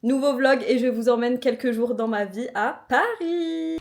Nouveau vlog et je vous emmène quelques jours dans ma vie à Paris.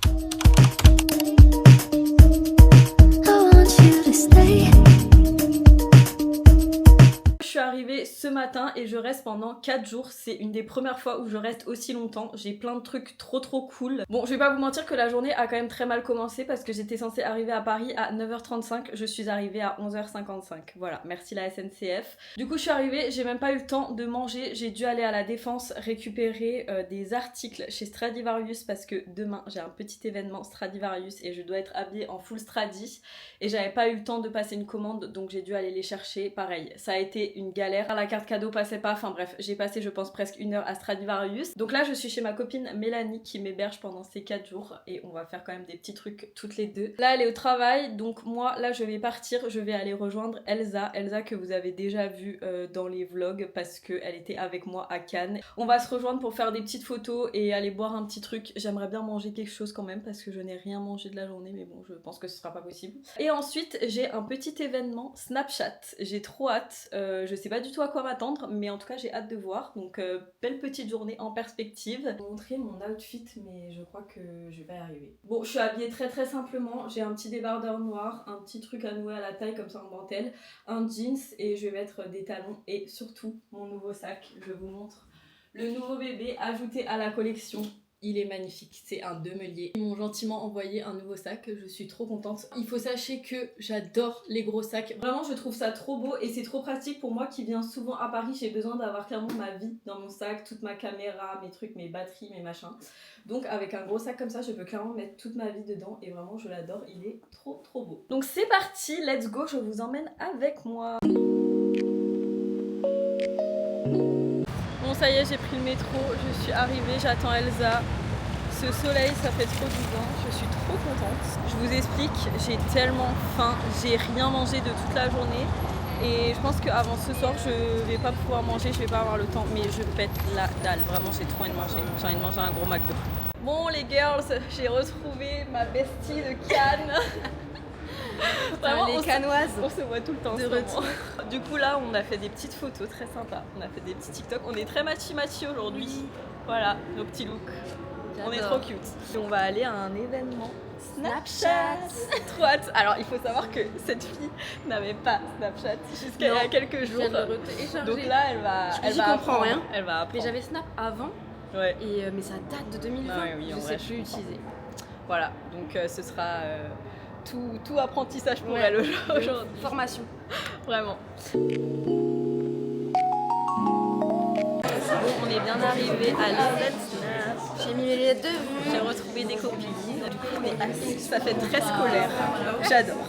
Je suis arrivée ce matin et je reste pendant 4 jours. C'est une des premières fois où je reste aussi longtemps. J'ai plein de trucs trop cool. Bon, je vais pas vous mentir que la journée a quand même très mal commencé parce que j'étais censée arriver à Paris à 9h35. Je suis arrivée à 11h55. Voilà, merci la SNCF. Du coup, je suis arrivée, j'ai même pas eu le temps de manger. J'ai dû aller à la Défense récupérer des articles chez Stradivarius parce que demain, j'ai un petit événement Stradivarius et je dois être habillée en full Stradi. Et j'avais pas eu le temps de passer une commande, donc j'ai dû aller les chercher. Pareil, ça a été une galère. La carte cadeau passait pas, enfin bref, j'ai passé je pense presque 1 heure à Stradivarius. Donc là je suis chez ma copine Mélanie qui m'héberge pendant ces 4 jours et on va faire quand même des petits trucs toutes les deux. Là elle est au travail, donc moi là je vais partir, je vais aller rejoindre Elsa que vous avez déjà vu dans les vlogs parce qu'elle était avec moi à Cannes. On va se rejoindre pour faire des petites photos et aller boire un petit truc. J'aimerais bien manger quelque chose quand même parce que je n'ai rien mangé de la journée, mais bon je pense que ce sera pas possible. Et ensuite j'ai un petit événement Snapchat, j'ai trop hâte, je sais pas du tout à quoi m'attendre mais en tout cas j'ai hâte de voir, donc belle petite journée en perspective. Je vais vous montrer mon outfit mais je crois que je vais pas y arriver. Bon, je suis habillée très simplement, j'ai un petit débardeur noir, un petit truc à nouer à la taille comme ça en dentelle, un jeans et je vais mettre des talons et surtout mon nouveau sac. Je vous montre le nouveau bébé ajouté à la collection. Il est magnifique, c'est un Demelier. Ils m'ont gentiment envoyé un nouveau sac, je suis trop contente. Il faut sachez que j'adore les gros sacs. Vraiment, je trouve ça trop beau et c'est trop pratique pour moi qui viens souvent à Paris. J'ai besoin d'avoir clairement ma vie dans mon sac, toute ma caméra, mes trucs, mes batteries, mes machins. Donc avec un gros sac comme ça, je peux clairement mettre toute ma vie dedans et vraiment, je l'adore. Il est trop beau. Donc c'est parti, let's go, je vous emmène avec moi. Bon ça y est, j'ai pris le métro, je suis arrivée, j'attends Elsa. Ce soleil, ça fait trop du bien, je suis trop contente. Je vous explique, j'ai tellement faim, j'ai rien mangé de toute la journée. Et je pense qu'avant ce soir, je vais pas pouvoir manger, je vais pas avoir le temps. Mais je pète la dalle, vraiment j'ai trop envie de manger. J'ai envie de manger un gros McDo. Bon les girls, j'ai retrouvé ma bestie de Cannes. Vraiment, les Cannoises. On se voit tout le temps de retour. Du coup là on a fait des petites photos très sympas, on a fait des petits TikTok, on est très matchy aujourd'hui. Oui. Voilà nos petits looks. On est trop cute. Et on va aller à un événement Snapchat. Trop hâte. Alors il faut savoir que cette fille n'avait pas Snapchat jusqu'à il y a quelques jours. Donc là elle va comprends rien. Elle va apprendre. Mais j'avais Snap avant. Ouais. Et mais ça date de 2020. Ouais, oui, je sais plus utiliser. Voilà. Donc ce sera tout apprentissage pour elle aujourd'hui. Formation. Vraiment. Bon, on est bien arrivé à l'event Snap. J'ai mis mes lunettes de vue. J'ai retrouvé des copines. Du coup, on est assis. Ça fait très scolaire. J'adore.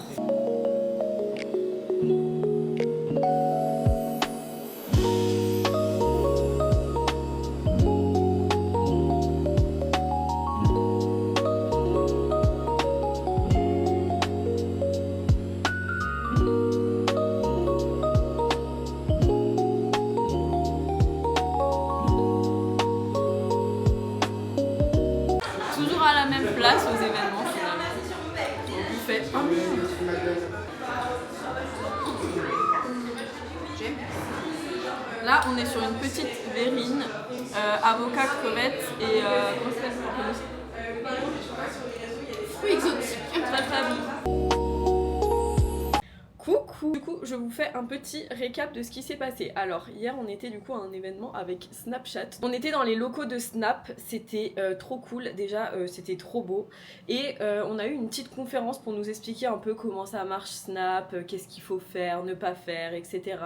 Place aux événements finalement. On vous fait un minute. Là on est sur une petite verrine, avocat, crevette et comment ça s'appelle? Fruits exotiques. Très bon. Coucou. Du coup je vous fais un petit récap de ce qui s'est passé. Alors hier on était du coup à un événement avec Snapchat. On était dans les locaux de Snap, c'était trop cool, déjà c'était trop beau. Et on a eu une petite conférence pour nous expliquer un peu comment ça marche Snap, qu'est-ce qu'il faut faire, ne pas faire, etc.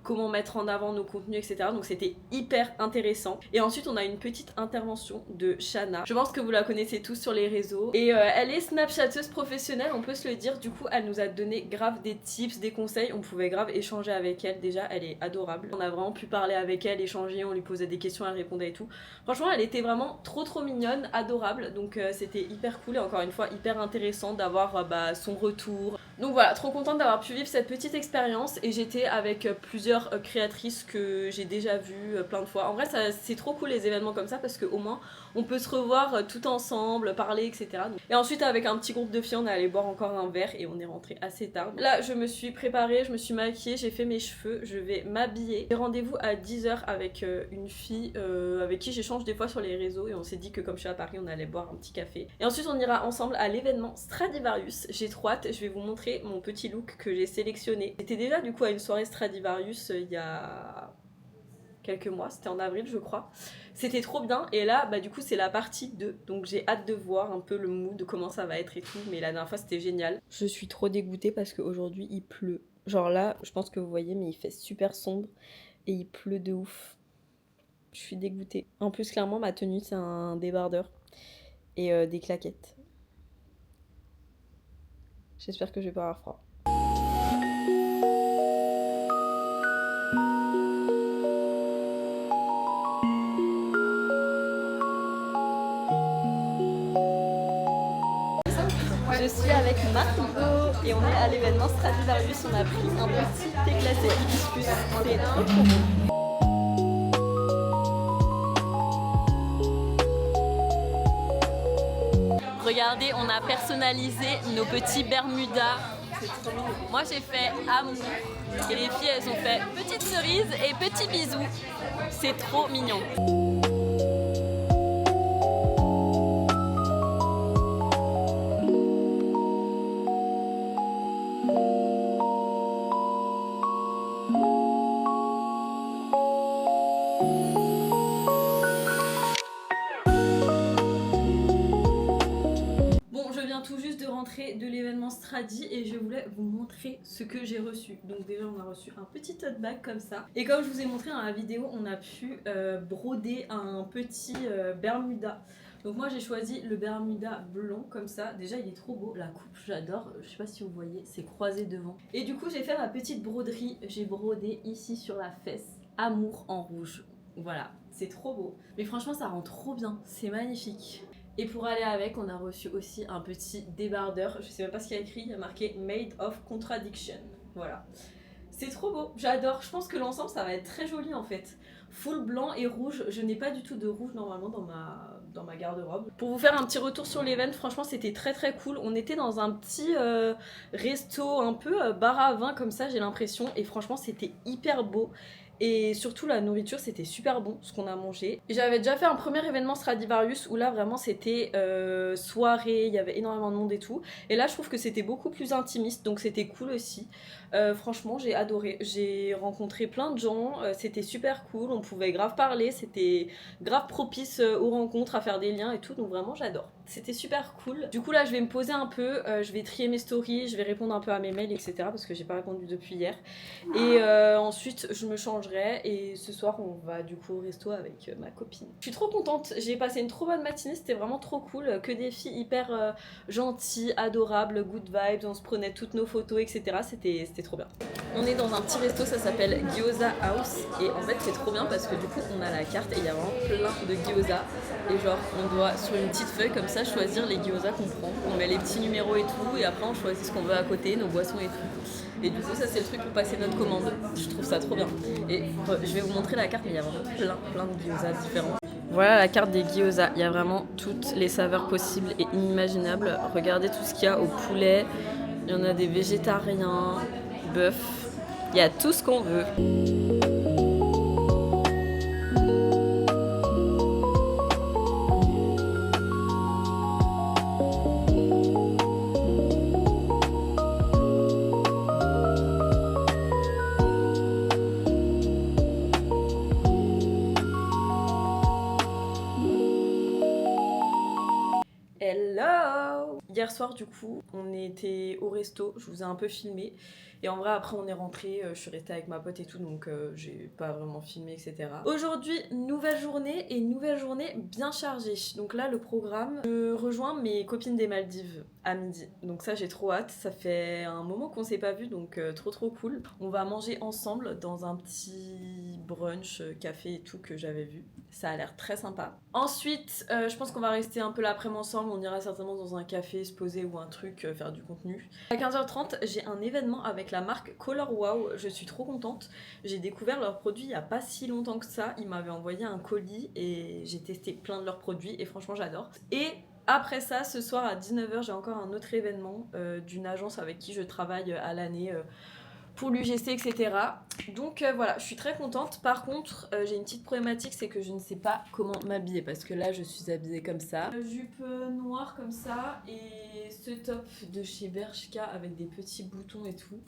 Comment mettre en avant nos contenus, etc. Donc c'était hyper intéressant. Et ensuite on a une petite intervention de Shana. Je pense que vous la connaissez tous sur les réseaux. Et elle est Snapchatteuse professionnelle, on peut se le dire. Du coup elle nous a donné grave des tips, des conseils, on pouvait grave échanger avec elle. Déjà elle est adorable, on a vraiment pu parler avec elle, échanger, on lui posait des questions, elle répondait et tout. Franchement elle était vraiment trop mignonne, adorable. Donc c'était hyper cool et encore une fois hyper intéressant d'avoir son retour, Donc voilà, trop contente d'avoir pu vivre cette petite expérience et j'étais avec plusieurs créatrices que j'ai déjà vues plein de fois. En vrai, c'est trop cool les événements comme ça parce qu'au moins on peut se revoir tout ensemble, parler, etc. Et ensuite, avec un petit groupe de filles, on est allé boire encore un verre et on est rentré assez tard. Là, je me suis préparée, je me suis maquillée, j'ai fait mes cheveux, je vais m'habiller. J'ai rendez-vous à 10h avec une fille avec qui j'échange des fois sur les réseaux et on s'est dit que comme je suis à Paris, on allait boire un petit café. Et ensuite, on ira ensemble à l'événement Stradivarius. J'ai trop hâte, je vais vous montrer mon petit look que j'ai sélectionné. J'étais déjà du coup à une soirée Stradivarius il y a quelques mois, c'était en avril je crois. C'était trop bien et là bah du coup c'est la partie 2 donc j'ai hâte de voir un peu le mood, de comment ça va être et tout, mais la dernière fois c'était génial. Je suis trop dégoûtée parce qu'aujourd'hui il pleut. Genre là je pense que vous voyez mais il fait super sombre et il pleut de ouf. Je suis dégoûtée. En plus clairement ma tenue c'est un débardeur et des claquettes. J'espère que je vais pas avoir froid. Je suis avec Margot et on est à l'événement Stradivarius. On a pris un petit thé glacé hibiscus. C'est trop trop bon. Regardez, on a personnalisé nos petits Bermudas. Moi j'ai fait amour et les filles elles ont fait petite cerise et petit bisou. C'est trop mignon. Tout juste de rentrer de l'événement Stradi et je voulais vous montrer ce que j'ai reçu. Donc déjà on a reçu un petit tote bag comme ça et comme je vous ai montré dans la vidéo on a pu broder un petit Bermuda. Donc moi j'ai choisi le Bermuda blanc comme ça, déjà il est trop beau, la coupe j'adore, je sais pas si vous voyez, c'est croisé devant. Et du coup j'ai fait ma petite broderie, j'ai brodé ici sur la fesse, amour en rouge. Voilà, c'est trop beau. Mais franchement ça rend trop bien, c'est magnifique. Et pour aller avec, on a reçu aussi un petit débardeur. Je sais même pas ce qu'il y a écrit, il y a marqué Made of Contradiction. Voilà. C'est trop beau, j'adore. Je pense que l'ensemble, ça va être très joli en fait. Full blanc et rouge. Je n'ai pas du tout de rouge normalement dans ma garde-robe. Pour vous faire un petit retour sur l'event, franchement, c'était très très cool. On était dans un petit resto, un peu bar à vin comme ça, j'ai l'impression. Et franchement, c'était hyper beau. Et surtout la nourriture c'était super bon ce qu'on a mangé. J'avais déjà fait un premier événement Stradivarius où là vraiment c'était soirée, il y avait énormément de monde et tout. Et là je trouve que c'était beaucoup plus intimiste donc c'était cool aussi. Franchement j'ai adoré, j'ai rencontré plein de gens, c'était super cool, on pouvait grave parler, c'était grave propice aux rencontres, à faire des liens et tout, donc vraiment j'adore. C'était super cool. Du coup là je vais me poser un peu, je vais trier mes stories, je vais répondre un peu à mes mails etc parce que j'ai pas répondu depuis hier. Et ensuite je me changerai et ce soir on va du coup au resto avec ma copine. Je suis trop contente, j'ai passé une trop bonne matinée, c'était vraiment trop cool, que des filles hyper gentilles, adorables, good vibes, on se prenait toutes nos photos etc, c'était trop bien. On est dans un petit resto, ça s'appelle Gyoza House et en fait c'est trop bien parce que du coup on a la carte et il y a vraiment plein de gyoza et genre on doit sur une petite feuille comme ça choisir les gyoza qu'on prend, on met les petits numéros et tout et après on choisit ce qu'on veut à côté, nos boissons et tout. Et du coup ça c'est le truc pour passer notre commande, je trouve ça trop bien. Et je vais vous montrer la carte mais il y a vraiment plein de gyoza différents. Voilà la carte des gyoza, il y a vraiment toutes les saveurs possibles et inimaginables. Regardez tout ce qu'il y a au poulet, il y en a des végétariens, bœuf, il y a tout ce qu'on veut. Hello! Hier soir du coup on était au resto, je vous ai un peu filmé et en vrai après on est rentré, je suis restée avec ma pote et tout donc j'ai pas vraiment filmé etc. Aujourd'hui nouvelle journée bien chargée, donc là le programme, je rejoins mes copines des Maldives à midi donc ça j'ai trop hâte, ça fait un moment qu'on s'est pas vu donc trop cool. On va manger ensemble dans un petit brunch, café et tout que j'avais vu. Ça a l'air très sympa. Ensuite, je pense qu'on va rester un peu l'après-midi ensemble. On ira certainement dans un café, se poser ou un truc, faire du contenu. À 15h30, j'ai un événement avec la marque Color Wow. Je suis trop contente. J'ai découvert leurs produits il n'y a pas si longtemps que ça. Ils m'avaient envoyé un colis et j'ai testé plein de leurs produits et franchement j'adore. Et après ça, ce soir à 19h, j'ai encore un autre événement d'une agence avec qui je travaille à l'année. Pour l'UGC, etc. Donc voilà, je suis très contente. Par contre, j'ai une petite problématique, c'est que je ne sais pas comment m'habiller parce que là, je suis habillée comme ça. Jupe noire comme ça et ce top de chez Bershka avec des petits boutons et tout.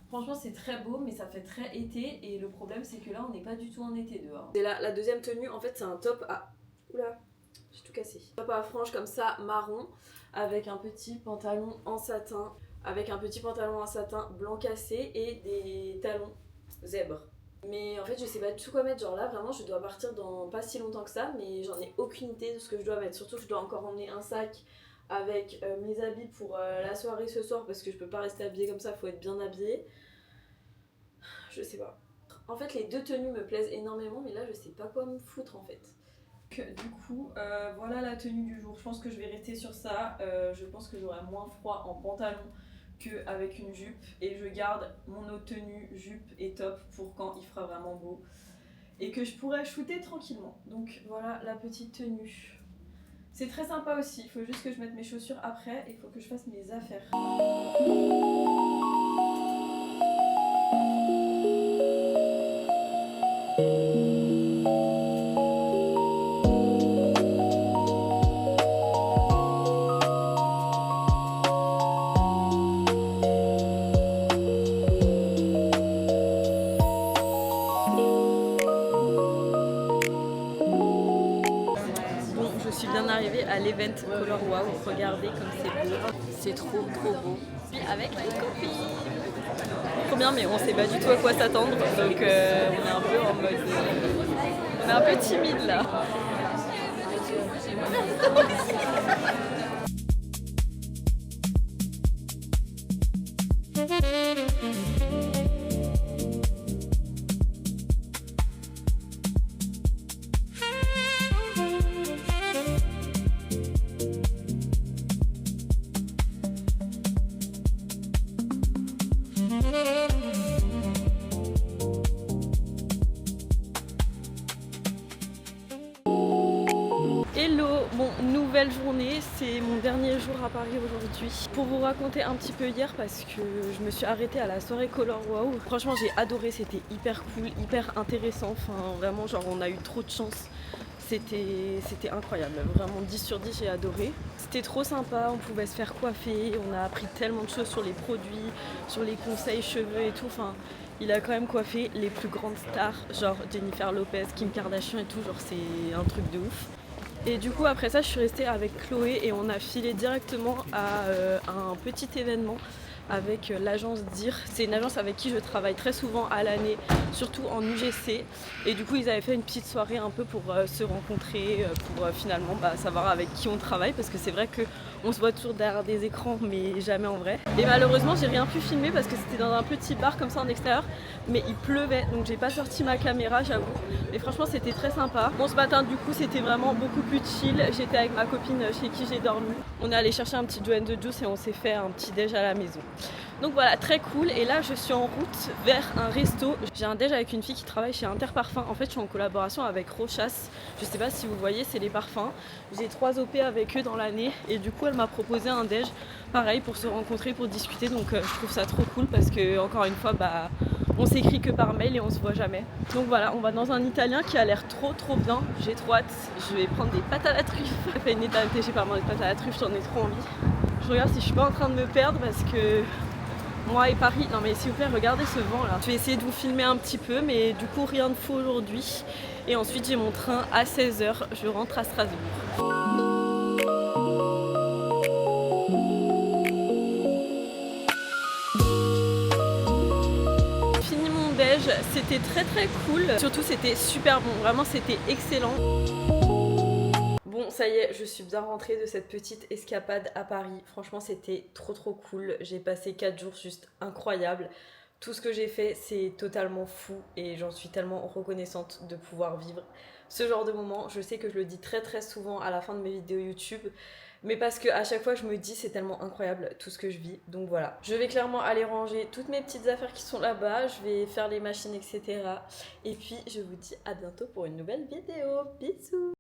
Franchement, c'est très beau, mais ça fait très été et le problème, c'est que là, on n'est pas du tout en été dehors. Et là, la deuxième tenue, en fait, c'est un top à... Oula, j'ai tout cassé. Top à franges comme ça, marron, avec un petit pantalon en satin. Avec un petit pantalon en satin blanc cassé et des talons zèbre. Mais en fait, je sais pas du tout quoi mettre. Genre là, vraiment, je dois partir dans pas si longtemps que ça, mais j'en ai aucune idée de ce que je dois mettre. Surtout que je dois encore emmener un sac avec mes habits pour la soirée ce soir parce que je peux pas rester habillée comme ça, faut être bien habillée. Je sais pas. En fait, les deux tenues me plaisent énormément, mais là, je sais pas quoi me foutre en fait. Du coup, voilà la tenue du jour. Je pense que je vais rester sur ça. Je pense que j'aurai moins froid en pantalon qu'avec une jupe. Et je garde mon autre tenue, jupe et top pour quand il fera vraiment beau. Et que je pourrai shooter tranquillement. Donc voilà la petite tenue. C'est très sympa aussi. Il faut juste que je mette mes chaussures après. Et il faut que je fasse mes affaires. Je suis bien arrivée à l'event Color Wow. Regardez comme c'est beau. C'est trop beau. Puis avec les copines. Trop bien, mais on sait pas du tout à quoi s'attendre. Donc on est un peu en mode. On est un peu timide là. Hello, bon, nouvelle journée, c'est mon dernier jour à Paris aujourd'hui. Pour vous raconter un petit peu hier, parce que je me suis arrêtée à la soirée Color Wow. Franchement, j'ai adoré, c'était hyper cool, hyper intéressant. Enfin, vraiment, genre, on a eu trop de chance. C'était incroyable, vraiment 10 sur 10, j'ai adoré. C'était trop sympa, on pouvait se faire coiffer, on a appris tellement de choses sur les produits, sur les conseils cheveux et tout. Enfin, il a quand même coiffé les plus grandes stars, genre Jennifer Lopez, Kim Kardashian et tout, genre c'est un truc de ouf. Et du coup après ça je suis restée avec Chloé et on a filé directement à un petit événement avec l'agence DIR. C'est une agence avec qui je travaille très souvent à l'année, surtout en UGC. Et du coup ils avaient fait une petite soirée un peu pour se rencontrer, pour finalement savoir avec qui on travaille, parce que c'est vrai qu'on se voit toujours derrière des écrans mais jamais en vrai. Et malheureusement j'ai rien pu filmer parce que c'était dans un petit bar comme ça en extérieur, mais il pleuvait donc j'ai pas sorti ma caméra, j'avoue. Mais franchement c'était très sympa. Bon, ce matin du coup c'était vraiment beaucoup plus chill. J'étais avec ma copine chez qui j'ai dormi. On est allé chercher un petit Joe & Juice et on s'est fait un petit déj à la maison. Donc voilà, très cool. Et là je suis en route vers un resto. J'ai un déj avec une fille qui travaille chez Interparfums. En fait je suis en collaboration avec Rochas. Je sais pas si vous voyez, c'est les parfums. J'ai 3 OP avec eux dans l'année et du coup elle m'a proposé un déj pareil pour se rencontrer, pour discuter. Donc je trouve ça trop cool parce que encore une fois on s'écrit que par mail et on se voit jamais. Donc voilà, on va dans un italien qui a l'air trop bien. J'ai trop hâte. Je vais prendre des pâtes à la truffe. Ça fait une éternité, j'ai pas mangé de pâtes à la truffe, j'en ai trop envie. Je regarde si je suis pas en train de me perdre parce que moi et Paris, non mais s'il vous plaît, regardez ce vent là. Je vais essayer de vous filmer un petit peu, mais du coup rien de fou aujourd'hui. Et ensuite j'ai mon train à 16h, je rentre à Strasbourg. Fini mon déj, c'était très cool. Surtout c'était super bon, vraiment c'était excellent. Bon, ça y est, je suis bien rentrée de cette petite escapade à Paris. Franchement, c'était trop cool. J'ai passé 4 jours juste incroyables. Tout ce que j'ai fait, c'est totalement fou et j'en suis tellement reconnaissante de pouvoir vivre ce genre de moment. Je sais que je le dis très souvent à la fin de mes vidéos YouTube, mais parce que à chaque fois je me dis c'est tellement incroyable tout ce que je vis. Donc voilà, je vais clairement aller ranger toutes mes petites affaires qui sont là-bas, je vais faire les machines, etc. Et puis je vous dis à bientôt pour une nouvelle vidéo. Bisous.